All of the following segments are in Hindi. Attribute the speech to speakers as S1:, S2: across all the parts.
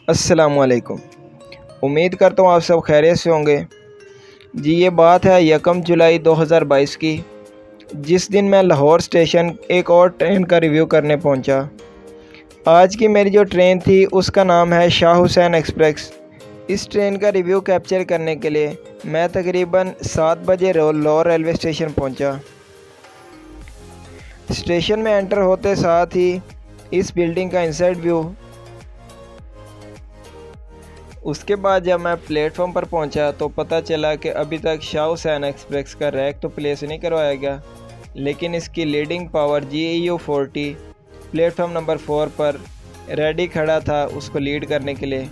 S1: अस्सलामुअलैकुम। उम्मीद करता हूँ आप सब खैरियत से होंगे। जी ये बात है 1 जुलाई 2022 की, जिस दिन मैं लाहौर स्टेशन एक और ट्रेन का रिव्यू करने पहुँचा। आज की मेरी जो ट्रेन थी उसका नाम है शाह हुसैन एक्सप्रेस। इस ट्रेन का रिव्यू कैप्चर करने के लिए मैं तकरीबन 7 बजे लाहौर रेलवे स्टेशन पहुँचा। स्टेशन में एंटर होते साथ ही इस बिल्डिंग का इनसाइड व्यू, उसके बाद जब मैं प्लेटफॉर्म पर पहुंचा तो पता चला कि अभी तक शाह हुसैन एक्सप्रेस का रैक तो प्लेस नहीं करवाया गया, लेकिन इसकी leading power GEU 40 platform number 4 पर रेडी खड़ा था उसको लीड करने के लिए।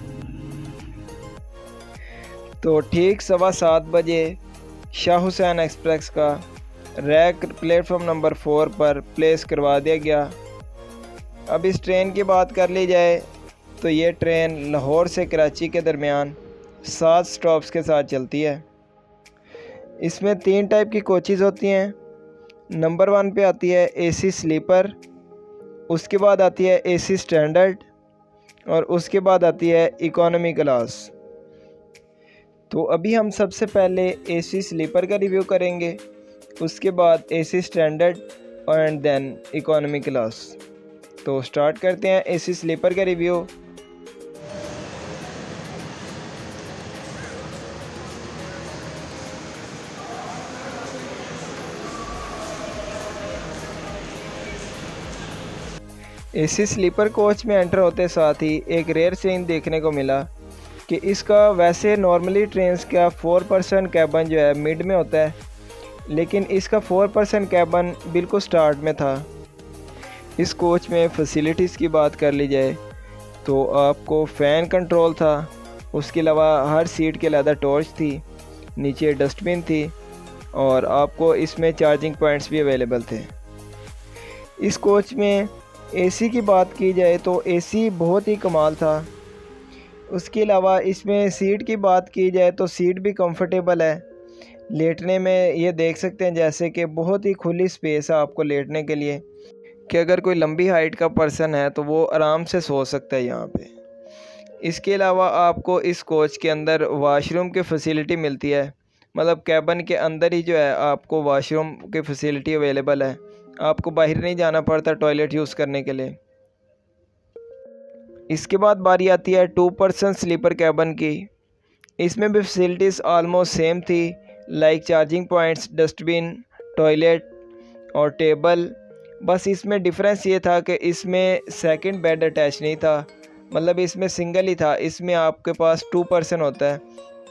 S1: तो ठीक 7:15 बजे शाह हुसैन एक्सप्रेस का रैक प्लेटफॉर्म नंबर 4 पर प्लेस करवा दिया गया। अब इस ट्रेन की बात कर ली जाए तो ये ट्रेन लाहौर से कराची के दरमियान 7 स्टॉप्स के साथ चलती है। इसमें 3 टाइप की कोचेज़ होती हैं। नंबर 1 पे आती है AC स्लीपर, उसके बाद आती है AC स्टैंडर्ड और उसके बाद आती है इकोनॉमी क्लास। तो अभी हम सबसे पहले AC स्लीपर का रिव्यू करेंगे, उसके बाद AC standard and then economy class. तो स्टार्ट करते हैं AC स्लीपर का रिव्यू। AC स्लीपर कोच में एंटर होते साथ ही एक रेयर चेंज देखने को मिला कि इसका वैसे नॉर्मली ट्रेन्स का 4 पर्सन कैबन जो है मिड में होता है, लेकिन इसका 4 पर्सन कैबन बिल्कुल स्टार्ट में था। इस कोच में फैसिलिटीज़ की बात कर ली जाए तो आपको फ़ैन कंट्रोल था, उसके अलावा हर सीट के अलग टॉर्च थी, नीचे डस्टबिन थी और आपको इसमें चार्जिंग पॉइंट्स भी अवेलेबल थे। इस कोच में AC की बात की जाए तो AC बहुत ही कमाल था। उसके अलावा इसमें सीट की बात की जाए तो सीट भी कंफर्टेबल है। लेटने में ये देख सकते हैं जैसे कि बहुत ही खुली स्पेस है आपको लेटने के लिए, कि अगर कोई लंबी हाइट का पर्सन है तो वो आराम से सो सकता है यहाँ पे। इसके अलावा आपको इस कोच के अंदर वाशरूम की फ़ैसिलिटी मिलती है, मतलब कैबिन के अंदर ही जो है आपको वाशरूम की फ़ैसिलिटी अवेलेबल है, आपको बाहर नहीं जाना पड़ता टॉयलेट यूज़ करने के लिए। इसके बाद बारी आती है 2 पर्सन स्लीपर कैबिन की। इसमें भी फैसिलिटीज़ ऑलमोस्ट सेम थी, like charging points, dustbin, toilet और टेबल। बस इसमें डिफरेंस ये था कि इसमें सेकंड बेड अटैच नहीं था, मतलब इसमें सिंगल ही था। इसमें आपके पास 2 पर्सन होता है,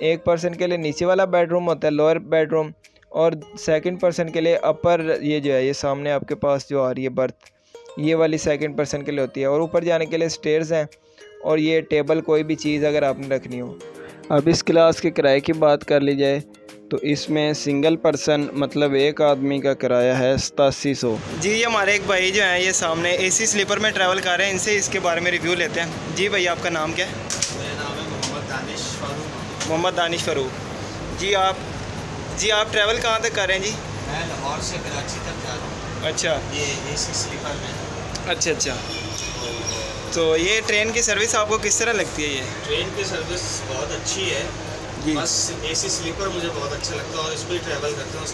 S1: एक पर्सन के लिए नीचे वाला बेडरूम होता है लोअर बेडरूम, और सेकंड पर्सन के लिए अपर, ये जो है ये सामने आपके पास जो आ रही है बर्थ, ये वाली सेकंड पर्सन के लिए होती है। और ऊपर जाने के लिए स्टेयर्स हैं और ये टेबल, कोई भी चीज़ अगर आपने रखनी हो। अब इस क्लास के किराए की बात कर ली जाए तो इसमें सिंगल पर्सन मतलब एक आदमी का किराया है 8700।
S2: जी ये हमारे एक भाई जो हैं ये सामने AC स्लीपर में ट्रैवल कर रहे हैं, इनसे इसके बारे में रिव्यू लेते हैं। जी भैया आपका नाम क्या है?
S3: मेरा नाम है
S2: मोहम्मद दानिश फ़ारूक। जी आप ट्रैवल कहाँ तक कर रहे हैं? जी
S3: मैं लाहौर से कराची तक जा रहा हूँ।
S2: अच्छा,
S3: ये AC स्लीपर में।
S2: अच्छा। तो ये ट्रेन की सर्विस आपको किस तरह लगती है? ये
S3: ट्रेन की सर्विस बहुत अच्छी है
S2: जी।
S3: बस AC स्लीपर मुझे बहुत अच्छा लगता है और इस पर ट्रैवल करते हैं,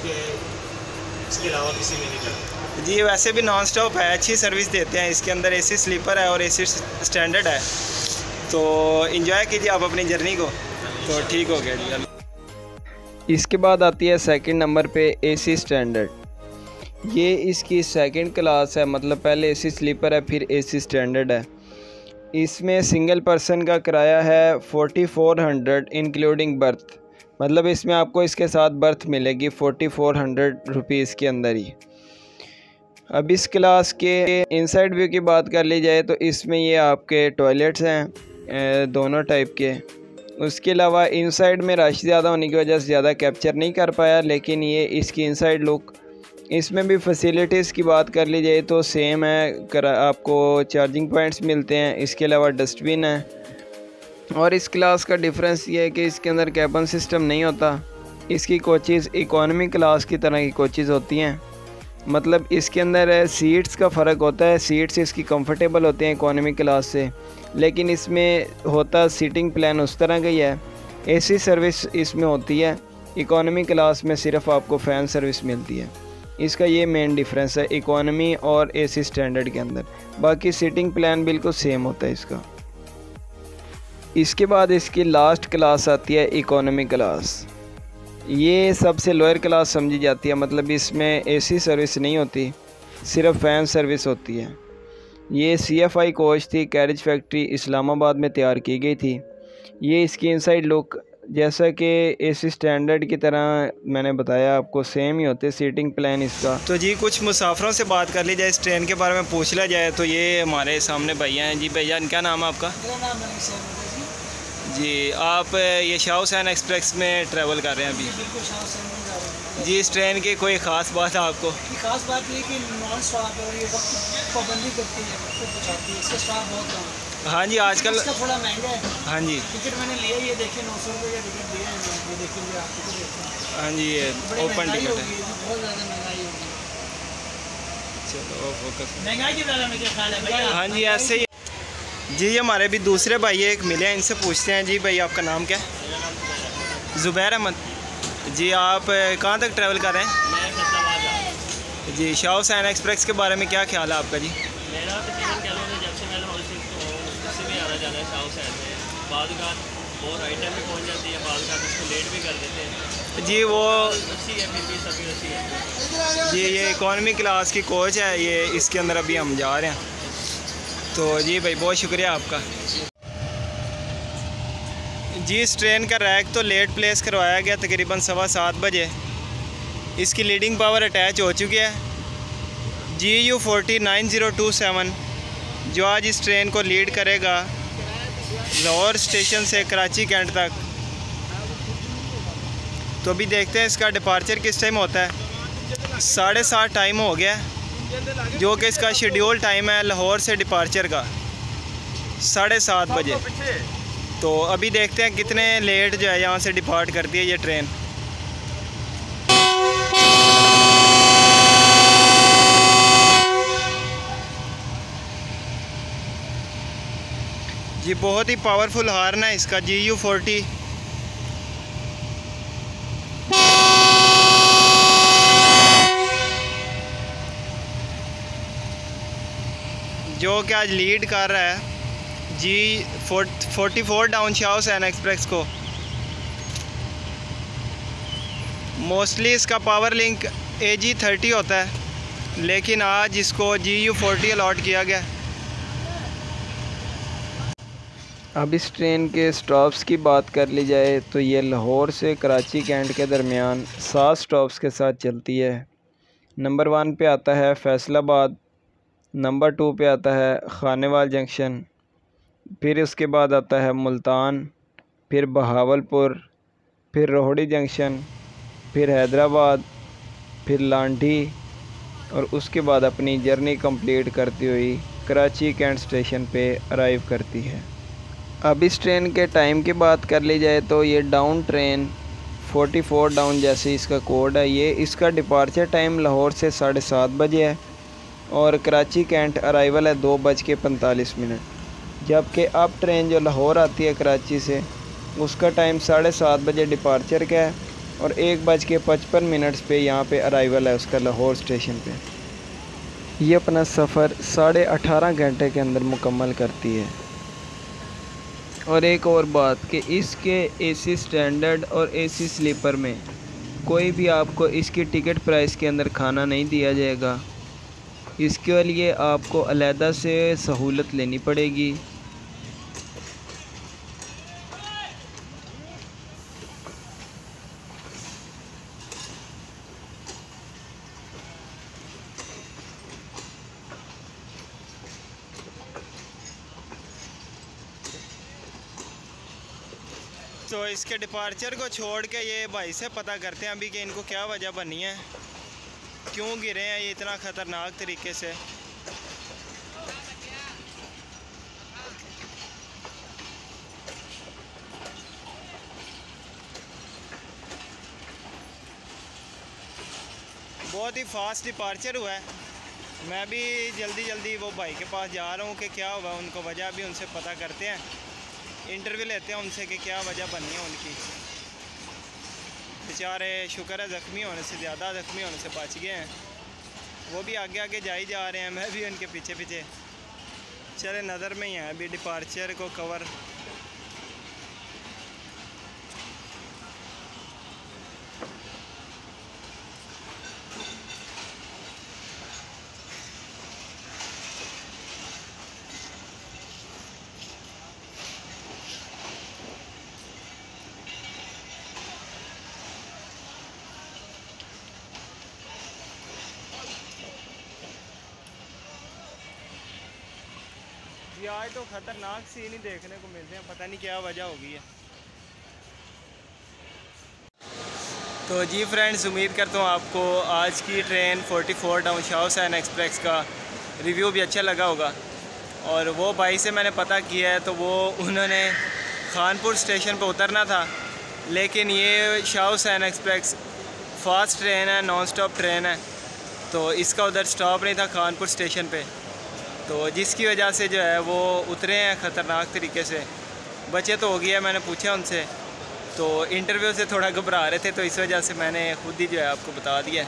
S3: इसके अलावा किसी में नहीं करता।
S2: जी वैसे भी नॉन स्टॉप है, अच्छी सर्विस देते हैं। इसके अंदर AC स्लीपर है और AC स्टैंडर्ड है, तो इंजॉय कीजिए आप अपनी जर्नी को। तो ठीक हो गया जी।
S1: इसके बाद आती है सेकंड नंबर पे AC स्टैंडर्ड। ये इसकी सेकंड क्लास है, मतलब पहले AC स्लीपर है फिर AC स्टैंडर्ड है। इसमें सिंगल पर्सन का किराया है 4400 इंक्लूडिंग बर्थ, मतलब इसमें आपको इसके साथ बर्थ मिलेगी 4400 रुपीज़ के अंदर ही। अब इस क्लास के इनसाइड व्यू की बात कर ली जाए तो इसमें ये आपके टॉयलेट्स हैं दोनों टाइप के। उसके अलावा इनसाइड में रश ज़्यादा होने की वजह से ज़्यादा कैप्चर नहीं कर पाया, लेकिन ये इसकी इनसाइड लुक। इसमें भी फैसिलिटीज़ की बात कर ली जाए तो सेम है, आपको चार्जिंग पॉइंट्स मिलते हैं, इसके अलावा डस्टबिन है। और इस क्लास का डिफरेंस ये है कि इसके अंदर कैबिन सिस्टम नहीं होता, इसकी कोचेज़ इकोनॉमी क्लास की तरह की कोचेज़ होती हैं। मतलब इसके अंदर सीट्स का फ़र्क होता है। सीट्स इसकी कंफर्टेबल होते हैं इकोनॉमी क्लास से, लेकिन इसमें होता सीटिंग प्लान उस तरह का ही है। एसी सर्विस इसमें होती है, इकोनॉमी क्लास में सिर्फ आपको फ़ैन सर्विस मिलती है। इसका ये मेन डिफरेंस है इकोनॉमी और एसी स्टैंडर्ड के अंदर। बाकी सीटिंग प्लान बिल्कुल सेम होता है इसका। इसके बाद इसकी लास्ट क्लास आती है इकोनॉमी क्लास। ये सबसे लोअर क्लास समझी जाती है, मतलब इसमें एसी सर्विस नहीं होती, सिर्फ फ़ैन सर्विस होती है। ये CFI कोच थी, कैरेज फैक्ट्री इस्लामाबाद में तैयार की गई थी। ये इसकी इनसाइड लुक जैसा कि एसी स्टैंडर्ड की तरह मैंने बताया आपको सेम ही होते सीटिंग प्लान इसका।
S2: तो जी कुछ मुसाफिरों से बात कर ली जाए, इस ट्रेन के बारे में पूछ लिया जाए, तो ये हमारे सामने भैया हैं। जी भैया, क्या नाम है आपका?
S4: मेरा नाम है
S2: जी, आप ये शाह हुसैन एक्सप्रेस में ट्रैवल कर रहे हैं अभी?
S4: बिल्कुल शाह हुसैन में जा रहे हैं
S2: जी। इस ट्रेन की कोई ख़ास बात है आपको?
S4: ख़ास बात ये कि नॉन स्टॉप है और ये वक्त पाबंदी करती है, वक्त पे पहुँचाती है, इसका स्टॉप बहुत कम है।
S2: हाँ जी, आजकल
S4: इसका थोड़ा महंगा है।
S2: हाँ जी,
S4: टिकट मैंने लिया, ये देखिए 900 रुपये का टिकट दिया है, ये देखिए आप टिकट देखते हैं।
S2: हाँ जी, ये ओपन टिकट है।
S4: बहुत ज़्यादा महंगाई होगी।
S2: चलो फोकस।
S4: महंगाई के बारे में क्या ख्याल है भैया?
S2: हाँ जी, ऐसे ही जी। हमारे भी दूसरे भाई एक मिले हैं, इनसे पूछते हैं। जी भाई, आपका नाम क्या है? ज़ुबैर अहमद जी। आप कहाँ तक ट्रैवल कर रहे हैं?
S5: मैं फैसलाबाद जा रहा हूँ।
S2: जी, शाह हुसैन एक्सप्रेस के बारे में क्या ख्याल है आपका? जी
S5: मेरा तकरीबन कह लो जब से मैं लाहौर शिफ्ट हुआ हूँ उससे भी आना जाना है शाह हुसैन में। बाद बहुत राइट टाइम में पहुँच जाती है, बाद उसको लेट भी कर देते हैं।
S2: जी, वो
S5: रस्सी है, फिर भी सभी रस्सी है
S2: जी। ये इकॉनमी क्लास की कोच है, ये इसके अंदर अभी हम जा रहे हैं। तो जी भाई, बहुत शुक्रिया आपका। जी, इस ट्रेन का रैक तो लेट प्लेस करवाया गया तकरीबन 7:15 बजे। इसकी लीडिंग पावर अटैच हो चुकी है। GU40 9027 जो आज इस ट्रेन को लीड करेगा लाहौर स्टेशन से कराची कैंट तक। तो अभी देखते हैं इसका डिपार्चर किस टाइम होता है। 7:30 टाइम हो गया, जो कि इसका शेड्यूल टाइम है लाहौर से डिपार्चर का 7:30 बजे। तो अभी देखते हैं कितने लेट जो है यहाँ से डिपार्ट करती है ये ट्रेन। जी, बहुत ही पावरफुल हार्न है इसका GU40। जो कि आज लीड कर रहा है G44 down Shah Hussain express को। मोस्टली इसका पावर लिंक AG30 होता है, लेकिन आज इसको GU40 अलॉट किया गया।
S1: अब इस ट्रेन के स्टॉप्स की बात कर ली जाए तो ये लाहौर से कराची कैंट के दरमियान 7 स्टॉप्स के साथ चलती है। नंबर 1 पे आता है फैसलाबाद, नंबर 2 पे आता है खानेवाल जंक्शन, फिर उसके बाद आता है मुल्तान, फिर बहावलपुर, फिर रोहड़ी जंक्शन, फिर हैदराबाद, फिर लांडी, और उसके बाद अपनी जर्नी कंप्लीट करती हुई कराची कैंट स्टेशन पे अराइव करती है। अब इस ट्रेन के टाइम की बात कर ली जाए तो ये डाउन ट्रेन 44 डाउन जैसे इसका कोड है, ये इसका डिपार्चर टाइम लाहौर से 7:30 बजे है और कराची कैंट अराइवल है 2:45, जबकि अब ट्रेन जो लाहौर आती है कराची से उसका टाइम 7:30 बजे डिपार्चर का है और 1:55 पे यहाँ पे अराइवल है उसका लाहौर स्टेशन पे। ये अपना सफ़र 18.5 घंटे के अंदर मुकम्मल करती है। और एक और बात कि इसके एसी स्टैंडर्ड और एसी स्लीपर में कोई भी आपको इसकी टिकट प्राइस के अंदर खाना नहीं दिया जाएगा। इसके लिए आपको अलहदा से सहूलत लेनी पड़ेगी।
S2: तो इसके डिपार्चर को छोड़ के ये भाई से पता करते हैं अभी कि इनको क्या वजह बनी है, क्यों गिरे हैं ये इतना ख़तरनाक तरीके से। बहुत ही फास्ट डिपार्चर हुआ है। मैं भी जल्दी वो भाई के पास जा रहा हूँ कि क्या हुआ, उनको वजह भी उनसे पता करते हैं, इंटरव्यू लेते हैं उनसे कि क्या वजह बनी है उनकी। बेचारे शुक्र है ज़ख्मी होने से, ज़्यादा ज़ख्मी होने से बच गए हैं। वो भी आगे आगे जा ही जा रहे हैं, मैं भी उनके पीछे पीछे। चले नज़र में ही है अभी डिपार्चर को कवर। जी आज तो ख़तरनाक सीन ही देखने को मिलते हैं, पता नहीं क्या वजह होगी है। तो जी फ्रेंड्स, उम्मीद करता हूँ आपको आज की train 44 down Shah Hussain express का रिव्यू भी अच्छा लगा होगा। और वो भाई से मैंने पता किया है तो वो उन्होंने खानपुर स्टेशन पर उतरना था, लेकिन ये Shah Hussain express fast train है, नॉन स्टॉप ट्रेन है, तो इसका उधर स्टॉप नहीं था खानपुर स्टेशन पे, तो जिसकी वजह से जो है वो उतरे हैं ख़तरनाक तरीके से। बचे तो हो गया, मैंने पूछा उनसे तो इंटरव्यू से थोड़ा घबरा रहे थे, तो इस वजह से मैंने खुद ही जो है आपको बता दिया।